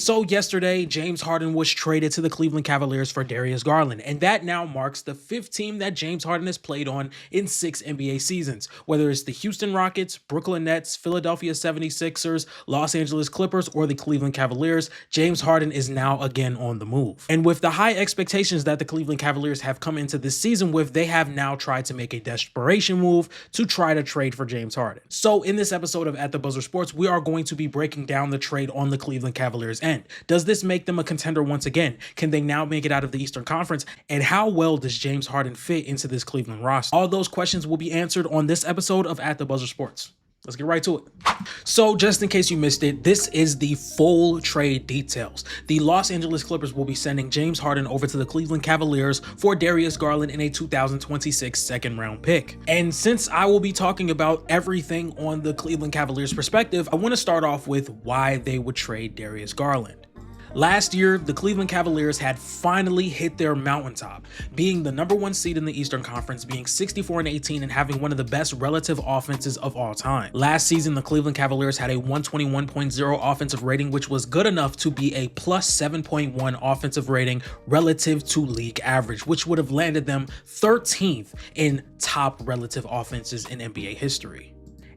So yesterday, James Harden was traded to the Cleveland Cavaliers for Darius Garland, and that now marks the 5th team that James Harden has played on in 6 NBA seasons. Whether it's the Houston Rockets, Brooklyn Nets, Philadelphia 76ers, Los Angeles Clippers, or the Cleveland Cavaliers, James Harden is now again on the move. And with the high expectations that the Cleveland Cavaliers have come into this season with, they have now tried to make a desperation move to try to trade for James Harden. So in this episode of At the Buzzer Sports, we are going to be breaking down the trade on the Cleveland Cavaliers end. Does this make them a contender once again? Can they now make it out of the Eastern Conference? And how well does James Harden fit into this Cleveland roster? All those questions will be answered on this episode of At the Buzzer Sports. Let's get right to it. So just in case you missed it, this is the full trade details. The Los Angeles Clippers will be sending James Harden over to the Cleveland Cavaliers for Darius Garland in a 2026 second round pick. And since I will be talking about everything on the Cleveland Cavaliers perspective, I want to start off with why they would trade Darius Garland. Last year, the Cleveland Cavaliers had finally hit their mountaintop, being the #1 seed in the Eastern Conference, being 64-18 and having one of the best relative offenses of all time. Last season, the Cleveland Cavaliers had a 121.0 offensive rating, which was good enough to be a plus 7.1 offensive rating relative to league average, which would have landed them 13th in top relative offenses in NBA history.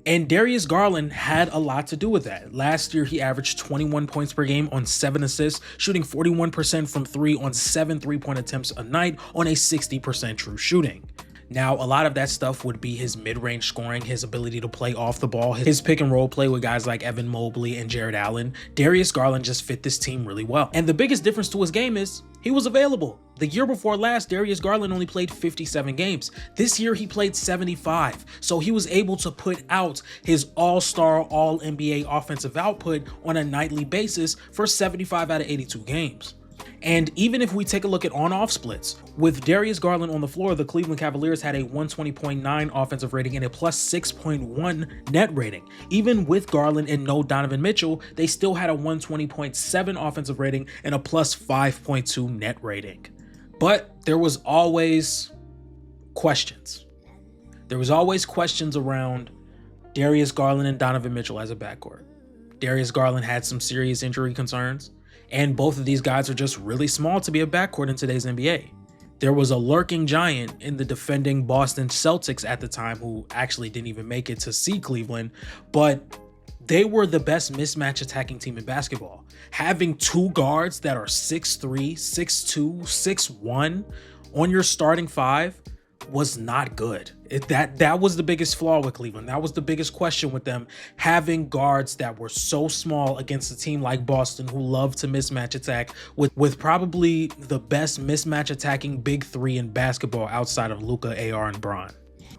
And Darius Garland had a lot to do with that. Last year, he averaged 21 points per game on 7 assists, shooting 41% from 3 on 7 3-point attempts a night on a 60% true shooting. Now, a lot of that stuff would be his mid-range scoring, his ability to play off the ball, his pick and roll play with guys like Evan Mobley and Jared Allen. Darius Garland just fit this team really well. And the biggest difference to his game is he was available. The year before last, Darius Garland only played 57 games. This year, he played 75. So he was able to put out his all-star, all-NBA offensive output on a nightly basis for 75 out of 82 games. And even if we take a look at on-off splits, with Darius Garland on the floor, the Cleveland Cavaliers had a 120.9 offensive rating and a plus 6.1 net rating. Even with Garland and no Donovan Mitchell, they still had a 120.7 offensive rating and a plus 5.2 net rating. But there was always questions. There was always questions around Darius Garland and Donovan Mitchell as a backcourt. Darius Garland had some serious injury concerns, and both of these guys are just really small to be a backcourt in today's NBA. There was a lurking giant in the defending Boston Celtics at the time who actually didn't even make it to see Cleveland, but they were the best mismatch attacking team in basketball. Having 2 guards that are 6'3", 6'2", 6'1" on your starting 5 was not good. That was the biggest flaw with Cleveland. That was the biggest question with them, having guards that were so small against a team like Boston who loved to mismatch attack with probably the best mismatch attacking big 3 in basketball outside of Luka, AR, and Bron.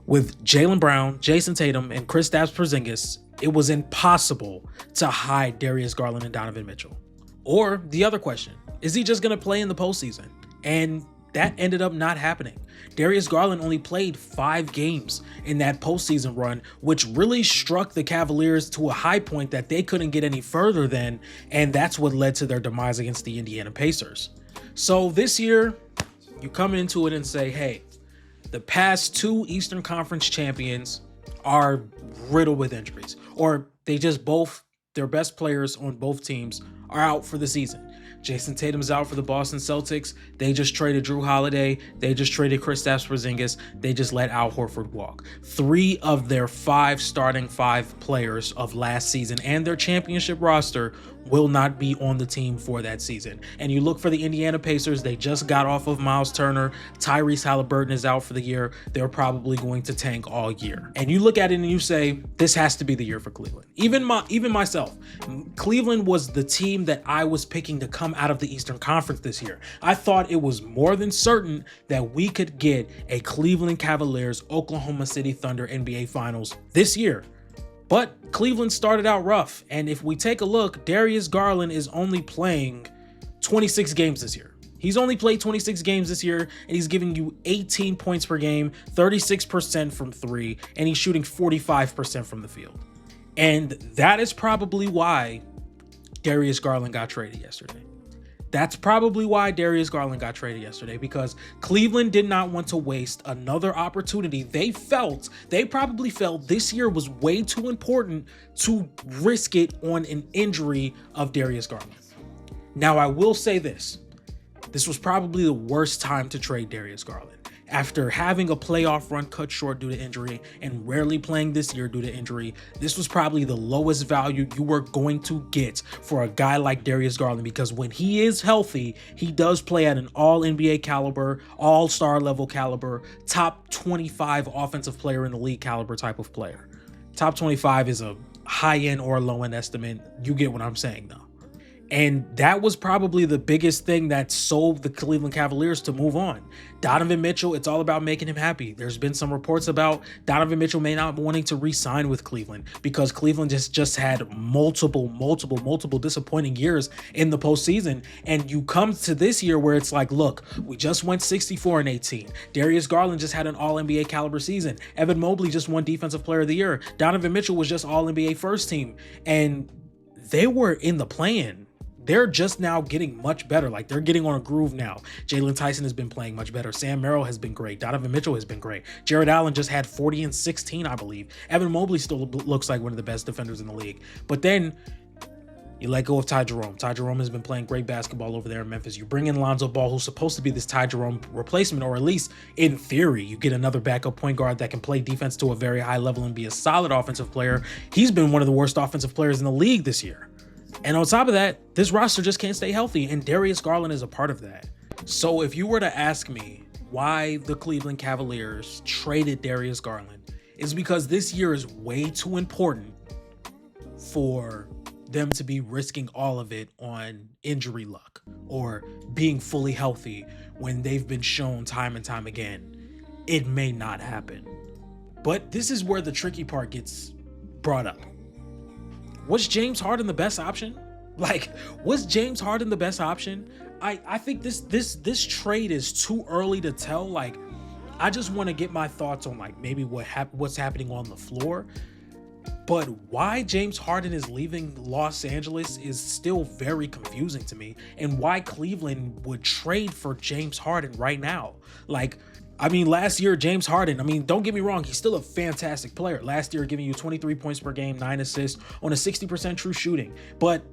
With Jaylen Brown, Jason Tatum, and Kristaps Porzingis, it was impossible to hide Darius Garland and Donovan Mitchell. Or the other question, is he just going to play in the postseason? And that ended up not happening. Darius Garland only played 5 games in that postseason run, which really struck the Cavaliers to a high point that they couldn't get any further than, and that's what led to their demise against the Indiana Pacers. So this year, you come into it and say, hey, the past 2 Eastern Conference champions are riddled with injuries, or their best players on both teams are out for the season. Jason Tatum's out for the Boston Celtics. They just traded Drew Holiday. They just traded Kristaps Porzingis. They just let Al Horford walk. 3 of their 5 starting 5 players of last season and their championship roster will not be on the team for that season. And you look for the Indiana Pacers, they just got off of Miles Turner. Tyrese Halliburton is out for the year. They're probably going to tank all year. And you look at it and you say, this has to be the year for Cleveland. Even myself, Cleveland was the team that I was picking to come out of the Eastern Conference this year. I thought it was more than certain that we could get a Cleveland Cavaliers, Oklahoma City Thunder NBA Finals this year. But Cleveland started out rough, and if we take a look, Darius Garland is only playing 26 games this year. He's only played 26 games this year, and he's giving you 18 points per game, 36% from 3, and he's shooting 45% from the field. And that is probably why Darius Garland got traded yesterday. That's probably why Darius Garland got traded yesterday, because Cleveland did not want to waste another opportunity. They probably felt this year was way too important to risk it on an injury of Darius Garland. Now, I will say this. This was probably the worst time to trade Darius Garland. After having a playoff run cut short due to injury and rarely playing this year due to injury, this was probably the lowest value you were going to get for a guy like Darius Garland, because when he is healthy, he does play at an all-NBA caliber, all-star level caliber, top 25 offensive player in the league caliber type of player. Top 25 is a high-end or low-end estimate. You get what I'm saying, though. And that was probably the biggest thing that sold the Cleveland Cavaliers to move on. Donovan Mitchell, it's all about making him happy. There's been some reports about Donovan Mitchell may not wanting to re-sign with Cleveland because Cleveland just had multiple disappointing years in the postseason. And you come to this year where it's like, look, we just went 64-18. Darius Garland just had an all-NBA caliber season. Evan Mobley just won Defensive Player of the Year. Donovan Mitchell was just all-NBA first team. And they were in the play-in. They're just now getting much better. Like, they're getting on a groove now. Jalen Tyson has been playing much better. Sam Merrill has been great. Donovan Mitchell has been great. Jared Allen just had 40 and 16, I believe. Evan Mobley still looks like one of the best defenders in the league. But then you let go of Ty Jerome. Ty Jerome has been playing great basketball over there in Memphis. You bring in Lonzo Ball, who's supposed to be this Ty Jerome replacement, or at least in theory, you get another backup point guard that can play defense to a very high level and be a solid offensive player. He's been one of the worst offensive players in the league this year. And on top of that, this roster just can't stay healthy, and Darius Garland is a part of that. So if you were to ask me why the Cleveland Cavaliers traded Darius Garland, it's because this year is way too important for them to be risking all of it on injury luck or being fully healthy when they've been shown time and time again it may not happen. But this is where the tricky part gets brought up. Was James Harden the best option? Was James Harden the best option? I think this trade is too early to tell. I just want to get my thoughts on maybe what's happening on the floor. But why James Harden is leaving Los Angeles is still very confusing to me, and why Cleveland would trade for James Harden right now. Last year, James Harden, don't get me wrong, he's still a fantastic player. Last year, giving you 23 points per game, 9 assists on a 60% true shooting. But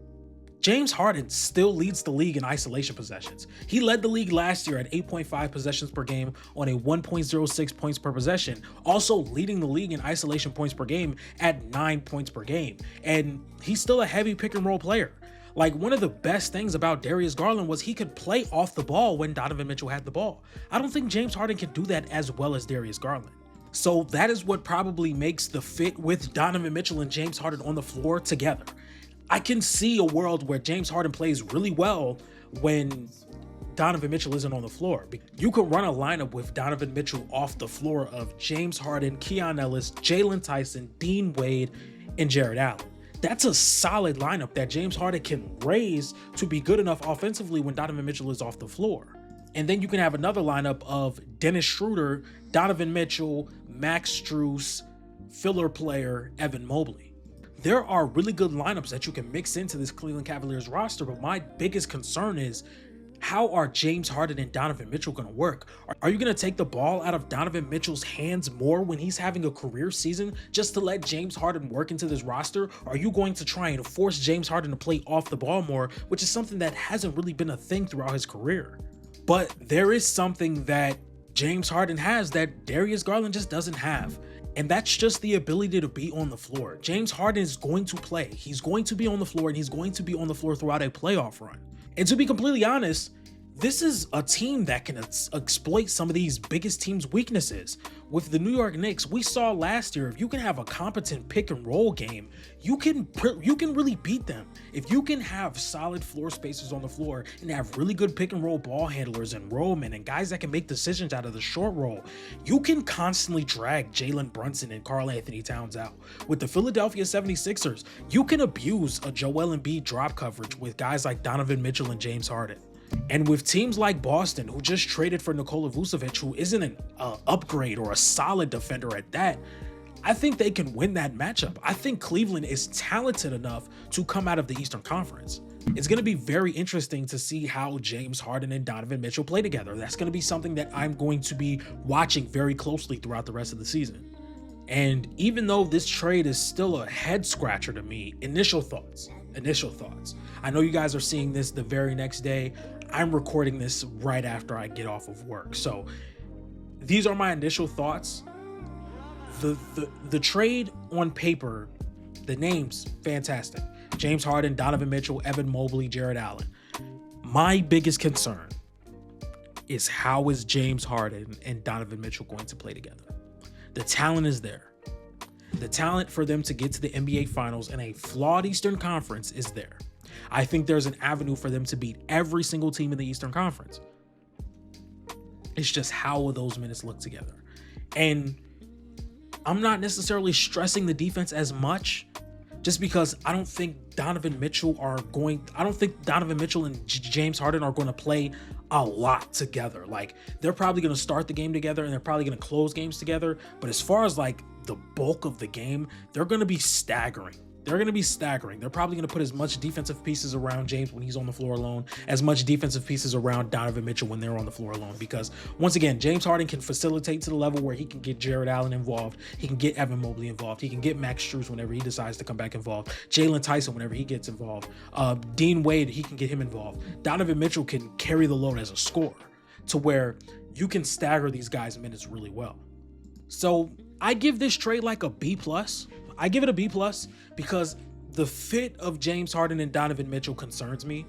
James Harden still leads the league in isolation possessions. He led the league last year at 8.5 possessions per game on a 1.06 points per possession, also leading the league in isolation points per game at 9 points per game. And he's still a heavy pick and roll player. One of the best things about Darius Garland was he could play off the ball when Donovan Mitchell had the ball. I don't think James Harden can do that as well as Darius Garland. So that is what probably makes the fit with Donovan Mitchell and James Harden on the floor together. I can see a world where James Harden plays really well when Donovan Mitchell isn't on the floor. You could run a lineup with Donovan Mitchell off the floor of James Harden, Keon Ellis, Jalen Tyson, Dean Wade, and Jared Allen. That's a solid lineup that James Harden can raise to be good enough offensively when Donovan Mitchell is off the floor. And then you can have another lineup of Dennis Schroeder, Donovan Mitchell, Max Strus, filler player Evan Mobley. There are really good lineups that you can mix into this Cleveland Cavaliers roster, but my biggest concern is, how are James Harden and Donovan Mitchell going to work? Are you going to take the ball out of Donovan Mitchell's hands more when he's having a career season just to let James Harden work into this roster? Are you going to try and force James Harden to play off the ball more, which is something that hasn't really been a thing throughout his career? But there is something that James Harden has that Darius Garland just doesn't have. And that's just the ability to be on the floor. James Harden is going to play. He's going to be on the floor, and he's going to be on the floor throughout a playoff run. And to be completely honest, this is a team that can exploit some of these biggest teams' weaknesses. With the New York Knicks, we saw last year, if you can have a competent pick and roll game, you can really beat them. If you can have solid floor spacers on the floor and have really good pick and roll ball handlers and rollmen and guys that can make decisions out of the short roll, you can constantly drag Jalen Brunson and Karl Anthony Towns out. With the Philadelphia 76ers, you can abuse a Joel Embiid drop coverage with guys like Donovan Mitchell and James Harden. And with teams like Boston, who just traded for Nikola Vucevic, who isn't an upgrade or a solid defender at that, I think they can win that matchup. I think Cleveland is talented enough to come out of the Eastern Conference. It's going to be very interesting to see how James Harden and Donovan Mitchell play together. That's going to be something that I'm going to be watching very closely throughout the rest of the season. And even though this trade is still a head scratcher to me, initial thoughts. initial thoughts. I know you guys are seeing this the very next day. I'm recording this right after I get off of work. So these are my initial thoughts. The trade on paper, the names, fantastic. James Harden, Donovan Mitchell, Evan Mobley, Jared Allen. My biggest concern is how is James Harden and Donovan Mitchell going to play together? The talent is there. The talent for them to get to the NBA Finals in a flawed Eastern Conference is there. I think there's an avenue for them to beat every single team in the Eastern Conference. It's just how will those minutes look together? And I'm not necessarily stressing the defense as much just because I don't think Donovan Mitchell and James Harden are going to play a lot together. Like, they're probably going to start the game together and they're probably going to close games together. But as far as like the bulk of the game, they're going to be staggering. They're probably going to put as much defensive pieces around James when he's on the floor alone, as much defensive pieces around Donovan Mitchell when they're on the floor alone. Because once again, James Harden can facilitate to the level where he can get Jared Allen involved. He can get Evan Mobley involved. He can get Max Strus whenever he decides to come back involved. Jalen Tyson whenever he gets involved. Dean Wade, he can get him involved. Donovan Mitchell can carry the load as a scorer to where you can stagger these guys' minutes really well. So I give this trade like a B+. I give it a B+ because the fit of James Harden and Donovan Mitchell concerns me.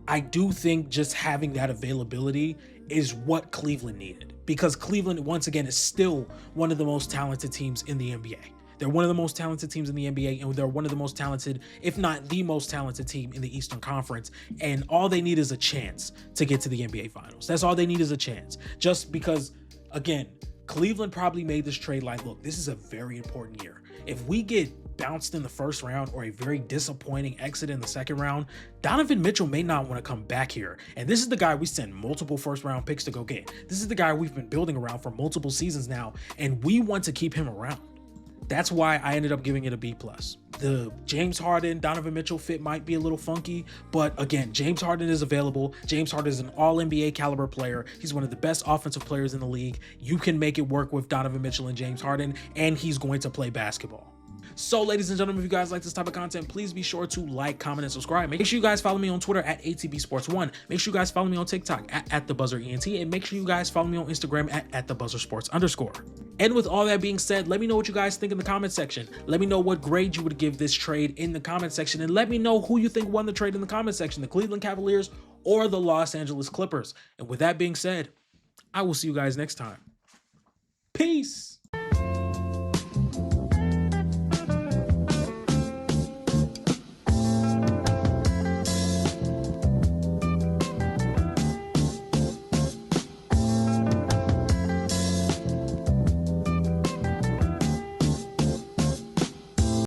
I do think just having that availability is what Cleveland needed, because Cleveland, once again, is still one of the most talented teams in the NBA. They're one of the most talented teams in the NBA, and they're one of the most talented, if not the most talented team in the Eastern Conference. And all they need is a chance to get to the NBA Finals. That's all they need is a chance. Just because, again, Cleveland probably made this trade like, look, this is a very important year. If we get bounced in the first round or a very disappointing exit in the second round, Donovan Mitchell may not want to come back here. And this is the guy we send multiple first round picks to go get. This is the guy we've been building around for multiple seasons now, and we want to keep him around. That's why I ended up giving it a B+. The James Harden, Donovan Mitchell fit might be a little funky, but again, James Harden is available. James Harden is an all-NBA caliber player. He's one of the best offensive players in the league. You can make it work with Donovan Mitchell and James Harden, and he's going to play basketball. So, ladies and gentlemen, if you guys like this type of content, please be sure to like, comment, and subscribe. Make sure you guys follow me on Twitter at ATBSports1. Make sure you guys follow me on TikTok at TheBuzzerENT. And make sure you guys follow me on Instagram at TheBuzzerSports_. And with all that being said, let me know what you guys think in the comment section. Let me know what grade you would give this trade in the comment section. And let me know who you think won the trade in the comment section, the Cleveland Cavaliers or the Los Angeles Clippers. And with that being said, I will see you guys next time. Peace.